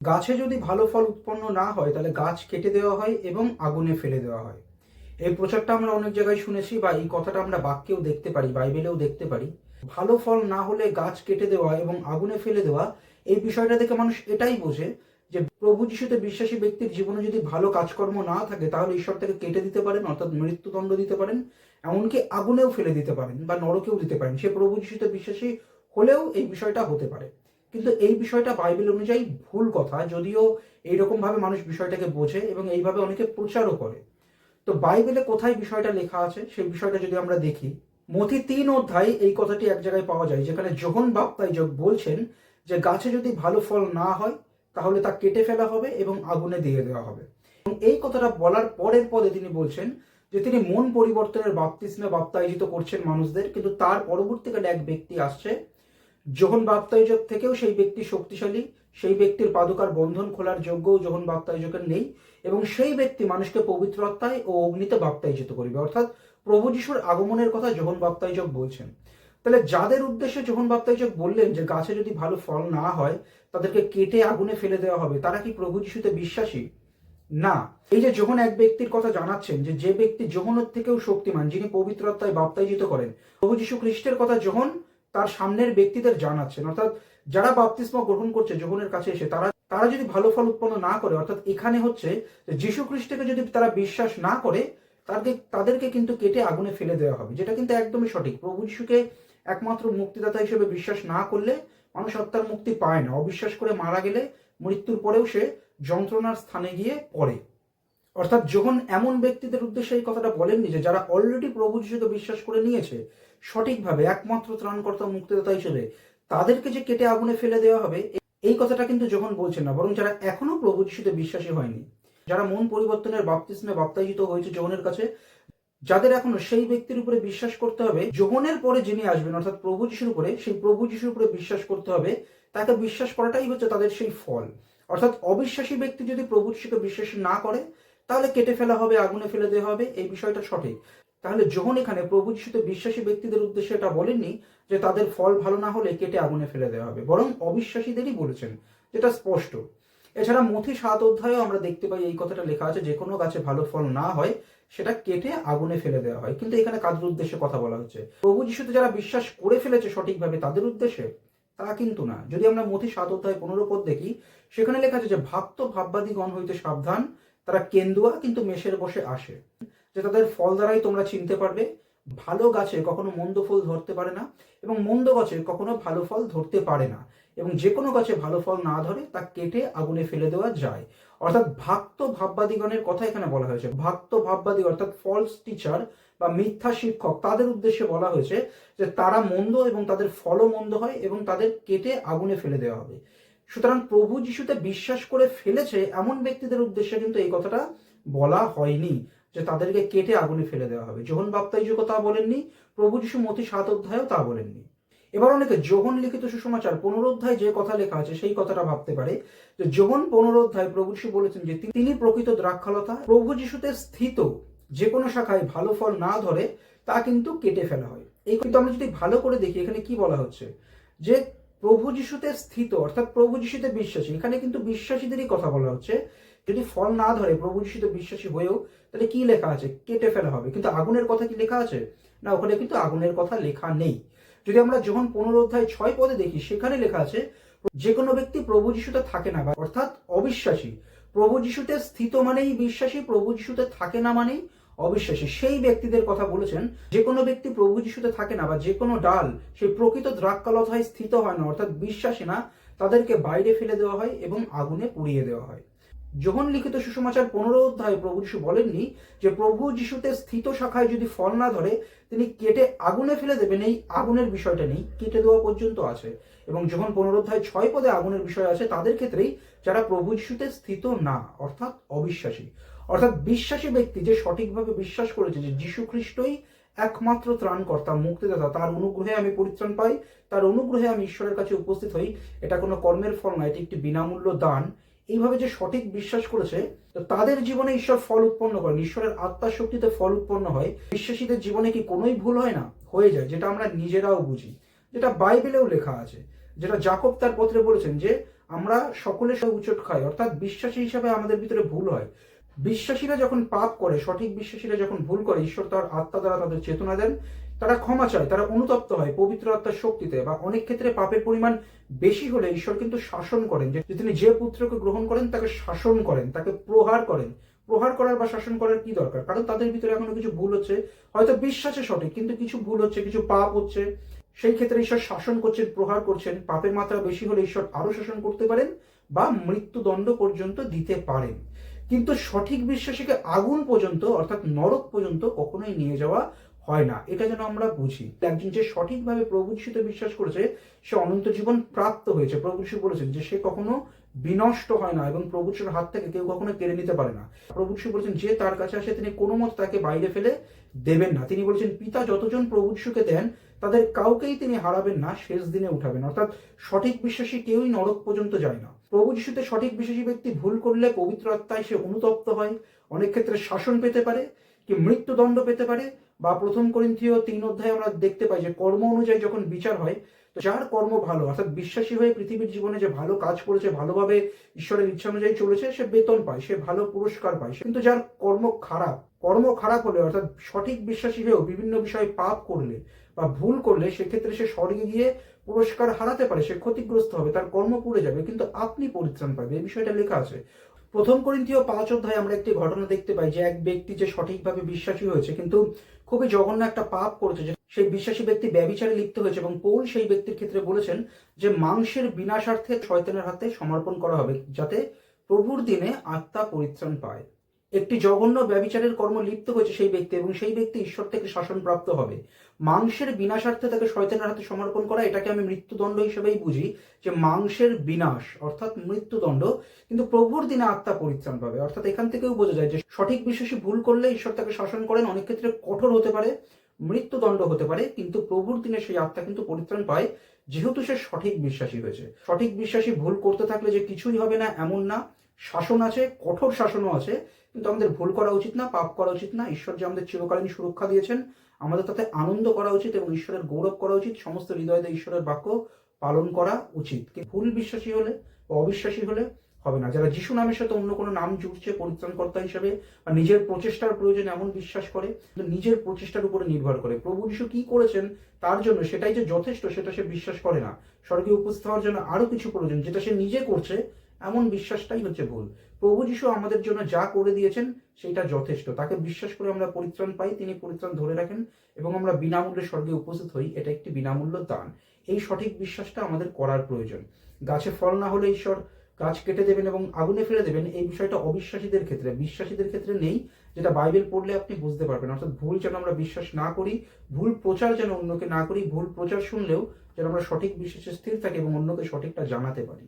গাছে যদি ভালো ফল উৎপন্ন না হয় তাহলে গাছ কেটে দেওয়া হয় এবং আগুনে ফেলে দেওয়া হয়। এই প্রচারটা আমরা অনেক জায়গায় শুনেছি বা এই কথাটা আমরা বাক্যেও দেখতে পারি, বাইবেলেও দেখতে পারি। ভালো ফল না হলে গাছ কেটে দেওয়া এবং আগুনে ফেলে দেওয়া, এই বিষয়টা দেখে মানুষ এটাই বোঝে যে প্রভু যিশুতে বিশ্বাসী ব্যক্তির জীবনে যদি ভালো কাজকর্ম না থাকে তাহলে ঈশ্বর তাকে কেটে দিতে পারেন, অর্থাৎ মৃত্যুদণ্ড দিতে পারেন, এমনকি আগুনেও ফেলে দিতে পারেন বা নরকেও দিতে পারেন। সে প্রভু যিশুতে বিশ্বাসী হলেও এই বিষয়টা হতে পারে। কিন্তু এই বিষয়টা বাইবেল অনুযায়ী ভুল কথা, যদিও এইরকম ভাবে মানুষ বিষয়টাকে বোঝে এবং এইভাবে অনেকে প্রচারও করে। তো বাইবেলে কোথায় বিষয়টা লেখা আছে সেই বিষয়টা যদি আমরা দেখি, মথি 3 অধ্যায় এই কথাটি এক জায়গায় পাওয়া যায়, যেখানে যোহন বাপ্তাইজক বলছেন যে গাছে যদি ভালো ফল না হয় তাহলে তা কেটে ফেলা হবে এবং আগুনে দিয়ে দেওয়া হবে। এবং এই কথাটা বলার পরের পদে তিনি বলছেন যে তিনি মন পরিবর্তনের বাপ্তিস্মে বাপ্তাইজিত করছেন মানুষদের, কিন্তু তার পরবর্তীকালে এক ব্যক্তি আসছে, যোহন বাপ্তাইজক থেকেও সেই ব্যক্তি শক্তিশালী, সেই ব্যক্তির পাদুকার বন্ধন খোলার যোগ্যও যোহন বাপ্তাইজকের নেই, এবং সেই ব্যক্তি মানুষকে পবিত্র আত্মায় ও অগ্নিতে বাপ্তাইজিত করবে। অর্থাৎ প্রভু যিশুর আগমনের কথা যোহন বাপ্তাইজক বলছেন। তাহলে যাদের উদ্দেশ্যে যোহন বাপ্তাইজক বললেন যে গাছে যদি ভালো ফল না হয় তাদেরকে কেটে আগুনে ফেলে দেওয়া হবে, তারা কি প্রভু যিশুতে বিশ্বাসী? না। এই যে যোহন এক ব্যক্তির কথা জানাচ্ছেন, যে ব্যক্তি যোহনের থেকেও শক্তিমান, যিনি পবিত্র আত্মায় বাপ্তাইজিত করেন, প্রভু যিশু খ্রিস্টের কথা যোহন তার সামনের ব্যক্তিদের জানাচ্ছেন। অর্থাৎ যারা বাপ্তিস্ম গ্রহণ করছে যোহনের কাছে এসে, তারা তারা যদি ভালো ফল উৎপন্ন না করে, অর্থাৎ এখানে হচ্ছে যীশু খ্রিস্টকে যদি তারা বিশ্বাস না করে, তাদেরকে কিন্তু কেটে আগুনে ফেলে দেওয়া হবে, যেটা কিন্তু একদমই সঠিক। প্রভু যিশুকে একমাত্র মুক্তিদাতা হিসেবে বিশ্বাস না করলে মানুষ আত্মার মুক্তি পায় না। অবিশ্বাস করে মারা গেলে মৃত্যুর পরেও সে যন্ত্রণার স্থানে গিয়ে পড়ে। অর্থাৎ যখন এমন ব্যক্তিদের উদ্দেশ্যে এই কথাটা বলেননি যে যারা অলরেডি প্রভু যিশুকে বিশ্বাস করে নিয়েছে সঠিকভাবে একমাত্র ত্রাণকর্তা মুক্তিদাতা হিসেবে, তাদেরকে যে কেটে আগুনে ফেলে দেওয়া হবে, এই কথাটা কিন্তু যখন বলছেন না, বরং যারা এখনো প্রভু যিশুতে বিশ্বাসী হয়নি, যারা মন পরিবর্তনের বাপ্তিস্মে বাপ্তাইজিত হয়েছে যোহনের কাছে, যাদের এখনো সেই ব্যক্তির উপরে বিশ্বাস করতে হবে, যোহনের পরে যিনি আসবেন অর্থাৎ প্রভু যিশুর উপরে, সেই প্রভু যিশুর উপরে বিশ্বাস করতে হবে, তাকে বিশ্বাস করাটাই হচ্ছে তাদের সেই ফল। অর্থাৎ অবিশ্বাসী ব্যক্তি যদি প্রভু যিশুকে বিশ্বাস না করে তাহলে কেটে ফেলা হবে, আগুনে ফেলে দেওয়া হবে, এই বিষয়টা সঠিক। তাহলে যোহন এখানে প্রভু যিশুতে বিশ্বাসী ব্যক্তিদের উদ্দেশ্যে এটা বলেননি যে তাদের ফল ভালো না হলে কেটে আগুনে ফেলে দেওয়া হবে, বরং অবিশ্বাসীদেরই বলেছেন, যেটা স্পষ্ট। এছাড়া মথি 7 অধ্যায়েও আমরা দেখতে পাই এই কথাটা লেখা আছে, যে কোনো গাছে ভালো ফল না হয় সেটা কেটে আগুনে ফেলে দেওয়া হয়। কিন্তু এখানে কাদের উদ্দেশ্যে কথা বলা হচ্ছে? প্রভু যিশুতে যারা বিশ্বাস করে ফেলেছে সঠিকভাবে তাদের উদ্দেশ্যে? তা কিন্তু না। যদি আমরা মথি 7 অধ্যায় 15 পদ দেখি, সেখানে লেখা আছে যে ভাক্ত ভাববাদীগণ হইতে সাবধান, তারা কেন্দুয়া কিন্তু মেষের বসে আসে, যে তাদের ফল দ্বারাই তোমরা চিনতে পারবে। ভালো গাছে কখনো মন্দ ফল ধরতে পারে না এবং মন্দ গাছে কখনো ভালো ফল ধরতে পারে না, এবং যে কোনো গাছে ভালো ফল না ধরে তা কেটে আগুনে ফেলে দেওয়া যায়। অর্থাৎ ভাক্ত ভাববাদীগণের কথা এখানে বলা হয়েছে। ভাক্ত ভাববাদী অর্থাৎ ফলস টিচার বা মিথ্যা শিক্ষক, তাদের উদ্দেশ্যে বলা হয়েছে যে তারা মন্দ এবং তাদের ফলও মন্দ হয় এবং তাদের কেটে আগুনে ফেলে দেওয়া হবে। সুতরাং প্রভু যিশুতে বিশ্বাস করে ফেলেছে এমন ব্যক্তিদের উদ্দেশ্যে কিন্তু এই কথাটা বলা হয়নি যে তাদেরকে কেটে আগুনে ফেলে দেওয়া হবে। যোহন বাপ্তাইজকও তা বলেননি, প্রভু যিশু মথি 7 অধ্যায়েও তা বলেননি। এবার অনেকে যোহন লিখিত সুসমাচার 15 অধ্যায় যে কথা লেখা আছে সেই কথাটা ভাবতে পারে যে যোহন 15 অধ্যায় প্রভু যিশু বলেছেন যে তিনি প্রকৃত দ্রাক্ষালতা, প্রভু যিশুতে স্থিত যে কোনো শাখায় ভালো ফল না ধরে তা কিন্তু কেটে ফেলা হয়। এই কিন্তু আমরা যদি ভালো করে দেখি, এখানে কি বলা হচ্ছে যে প্রভু যিশুতে স্থিত অর্থাৎ প্রভু যিশুতে বিশ্বাসী, এখানে কিন্তু বিশ্বাসীদেরই কথা বলা হচ্ছে। যদি ফল না ধরে প্রভু যিশুতে বিশ্বাসী হয়েও, তাহলে কি লেখা আছে? কেটে ফেলা হবে। কিন্তু আগুনের কথা কি লেখা আছে? না, ওখানে কিন্তু আগুনের কথা লেখা নেই। যদি আমরা যখন 15 অধ্যায় 6 পদে দেখি, সেখানে লেখা আছে যে কোনো ব্যক্তি প্রভু যিশুতে থাকে না, অর্থাৎ অবিশ্বাসী, প্রভু যিশুতে স্থিত মানেই বিশ্বাসী, প্রভু যিশুতে থাকে না মানেই অবিশ্বাসী, সেই ব্যক্তিদের কথা বলেছেন। যে কোনো ব্যক্তি প্রভু যিশুতে থাকে না বা যে কোনো ডাল সেই প্রকৃত দ্রাক্ষালতায় স্থিত হয় না, অর্থাৎ বিশ্বাসী না, তাদেরকে বাইরে ফেলে দেওয়া হয় এবং আগুনে পুড়িয়ে দেওয়া হয়। যোহন লিখিত সুসমাচার 15 অধ্যায়ে প্রভু যিশু বলেননি যে প্রভু যিশুতে স্থিত শাখায় যদি ফল না ধরে তিনি কেটে আগুনে ফেলে দেবেন, এই আগুনের বিষয়টা নেই, কেটে দেওয়া পর্যন্ত আছে। এবং যখন 15 অধ্যায় 6 পদে আগুনের বিষয় আছে তাদের ক্ষেত্রেই যারা প্রভু যিশুতে স্থিত না, অর্থাৎ অবিশ্বাসী। অর্থাৎ বিশ্বাসী ব্যক্তি যে সঠিকভাবে বিশ্বাস করেছে যে যীশু খ্রিস্টই একমাত্র ত্রাণকর্তা মুক্তিদাতা, তার অনুগ্রহে আমি পরিত্রাণ পাই, তার অনুগ্রহে আমি ঈশ্বরের কাছে উপস্থিত হই, এটা কোনো কর্মের ফল নয়, এটি একটি বিনামূল্য দান, এইভাবে যে সঠিক বিশ্বাস করেছে, তো তাদের জীবনে ঈশ্বর ফল উৎপন্ন করেন, ঈশ্বরের আত্মার শক্তিতে ফল উৎপন্ন হয়। বিশ্বাসীদের জীবনে কি কোনোই ভুল হয় না? হয়ে যায়, যেটা আমরা নিজেরাও বুঝি, যেটা বাইবেলেও লেখা আছে, যেটা যাকব তার পত্রে বলেছেন যে আমরা সকলে সব উচট খাই, অর্থাৎ বিশ্বাসী হিসাবে আমাদের ভিতরে ভুল হয়। বিশ্বাসীরা যখন পাপ করে, সঠিক বিশ্বাসীরা যখন ভুল করে, ঈশ্বর তার আত্মা দ্বারা তাদের চেতনা দেন, তারা ক্ষমা চায়, তারা অনুতপ্ত হয় পবিত্র আত্মার শক্তিতে। বা অনেক ক্ষেত্রে পাপের পরিমাণ বেশি হলে ঈশ্বর কিন্তু শাসন করেন, যে তিনি যে পুত্রকে গ্রহণ করেন তাকে শাসন করেন, তাকে প্রহার করেন। প্রহার করার বা শাসন করার কি দরকার? কারণ তাদের ভিতরে এখনো কিছু ভুল হচ্ছে, হয়তো বিশ্বাসে সঠিক কিন্তু কিছু ভুল হচ্ছে, কিছু পাপ হচ্ছে। সেই ক্ষেত্রে ঈশ্বর শাসন করছেন, প্রহার করছেন। পাপের মাত্রা বেশি হলে ঈশ্বর আরো শাসন করতে পারেন বা মৃত্যুদণ্ড পর্যন্ত দিতে পারেন। কিন্তু সঠিক বিশ্বাসীকে আগুন পর্যন্ত, অর্থাৎ নরক পর্যন্ত কখনোই নিয়ে যাওয়া হয় না। এটা যেন আমরা বুঝি। একজন যে সঠিকভাবে প্রভু যিশুতে বিশ্বাস করেছে সে অনন্ত জীবন প্রাপ্ত হয়েছে। প্রভু যিশু বলেছেন যে সে কখনো বিনষ্ট হয় না এবং প্রভু যিশুর হাত থেকে কেউ কখনো কেড়ে নিতে পারে না। প্রভু যিশু বলেছেন যে তার কাছে আসে তিনি কোনো মত তাকে বাইরে ফেলে দেবেন না। তিনি বলেছেন পিতা যতজন প্রভু যিশুকে দেন তাদের কাউকেই তিনি হারাবেন না, শেষ দিনে উঠাবেন। অর্থাৎ সঠিক বিশ্বাসী কেউই নরক পর্যন্ত যায় না। প্রভু যিশুতে সঠিক বিশ্বাসী ব্যক্তি ভুল করলে পবিত্র আত্মায় সে অনুতপ্ত হয়, অনেক ক্ষেত্রে শাসন পেতে পারে, কি মৃত্যুদণ্ড পেতে পারে। বা 1 করিন্থীয় 3 অধ্যায়ে আমরা দেখতে পাই যে কর্ম অনুযায়ী যখন বিচার হয়, তো যার কর্ম ভালো, অর্থাৎ বিশ্বাসী হয়ে পৃথিবীর জীবনে যে ভালো কাজ করেছে, ভালোভাবে ঈশ্বরের ইচ্ছা অনুযায়ী চলেছে, সে বেতন পায়, সে ভালো পুরস্কার পায়। কিন্তু যার কর্ম খারাপ হলে, অর্থাৎ সঠিক বিশ্বাসী হয়েও বিভিন্ন বিষয়ে পাপ করলে বা ভুল করলে, সেক্ষেত্রে সে স্বর্গে গিয়ে পুরস্কার হারাতে পারে, সে ক্ষতিগ্রস্ত হবে, তার কর্ম পুড়ে যাবে, কিন্তু আপনি পরিত্রাণ পাবে। এই বিষয়টা লেখা আছে 1 করিন্থীয় 5 অধ্যায়ে। আমরা একটি ঘটনা দেখতে পাই যে এক ব্যক্তি যে সঠিকভাবে বিশ্বাসী হয়েছে কিন্তু খুবই জঘন্য একটা পাপ করেছে, যে সেই বিশ্বাসী ব্যক্তি ব্যভিচারে লিপ্ত হয়েছে, এবং পৌল সেই ব্যক্তির ক্ষেত্রে বলেছেন যে মাংসের বিনাশার্থে শয়তানের হাতে সমর্পণ করা হবে, যাতে প্রভুর দিনে আত্মা পরিত্রাণ পায়। একটি জঘন্য ব্যভিচারের কর্ম লিপ্ত হয়েছে সেই ব্যক্তি, এবং সেই ব্যক্তি ঈশ্বর থেকে শাসনপ্রাপ্ত হবে। মাংসের বিনাশার্থে তাকে শয়তানের হাতে সমর্পণ করা, এটাকে আমি মৃত্যুদণ্ড হিসেবেই বুঝি, যে মাংসের বিনাশ অর্থাৎ মৃত্যুদণ্ড, কিন্তু প্রভুর দিনে আত্মা পরিত্রাণ পাবে। অর্থাৎ এখান থেকেও বোঝা যায় যে সঠিক বিশ্বাসী ভুল করলে ঈশ্বর তাকে শাসন করেন, অনেক ক্ষেত্রে কঠোর হতে পারে, মৃত্যুদণ্ড হতে পারে, কিন্তু প্রভুর দিনে সেই আত্মা কিন্তু পরিত্রাণ পায়, যেহেতু সে সঠিক বিশ্বাসী হয়েছে। সঠিক বিশ্বাসী ভুল করতে থাকলে যে কিছুই হবে না এমন না, শাসন আছে, কঠোর শাসনও আছে, কিন্তু আমাদের ভুল করা উচিত না, পাপ করা উচিত না। ঈশ্বর যে আমাদের চিরকালীন সুরক্ষা দিয়েছেন, আমাদের তাতে আনন্দ করা উচিত এবং ঈশ্বরের গৌরব করা উচিত। সমস্ত হৃদয়ে ঈশ্বরের বাক্য পালন করা উচিত। ভুল বিশ্বাসী হলে বা অবিশ্বাসী হলে হবে না। যারা যিশু নামের সাথে অন্য কোনো নাম জুড়ছে পরিত্রাণকর্তা হিসেবে, বা নিজের প্রচেষ্টার প্রয়োজনে এমন বিশ্বাস করে, নিজের প্রচেষ্টার উপরে নির্ভর করে, প্রভু যিশু কি করেছেন তার জন্য সেটাই যে যথেষ্ট সেটা সে বিশ্বাস করে না, স্বর্গে উপস্থিত হওয়ার জন্য আরো কিছু প্রয়োজন যেটা সে নিজে করছে, এমন বিশ্বাসটাই হচ্ছে ভুল। প্রভু যিশু আমাদের জন্য যা করে দিয়েছেন সেটা যথেষ্ট, তাকে বিশ্বাস করে আমরা পরিত্রাণ পাই, তিনি পরিত্রাণ ধরে রাখেন এবং আমরা বিনামূল্যে স্বর্গে উপস্থিত হই। এটা একটি বিনামূল্য দান। এই সঠিক বিশ্বাসটা আমাদের করার প্রয়োজন। গাছে ফল না হলে ঈশ্বর গাছ কেটে দেবেন এবং আগুনে ফেলে দেবেন, এই বিষয়টা অবিশ্বাসীদের ক্ষেত্রে, বিশ্বাসীদের ক্ষেত্রে নেই, যেটা বাইবেল পড়লে আপনি বুঝতে পারবেন। অর্থাৎ ভুল যেন আমরা বিশ্বাস না করি, ভুল প্রচার যেন অন্যকে না করি, ভুল প্রচার শুনলেও যেন আমরা সঠিক বিশ্বাসে স্থির থাকি এবং অন্যকে সঠিকটা জানাতে পারি।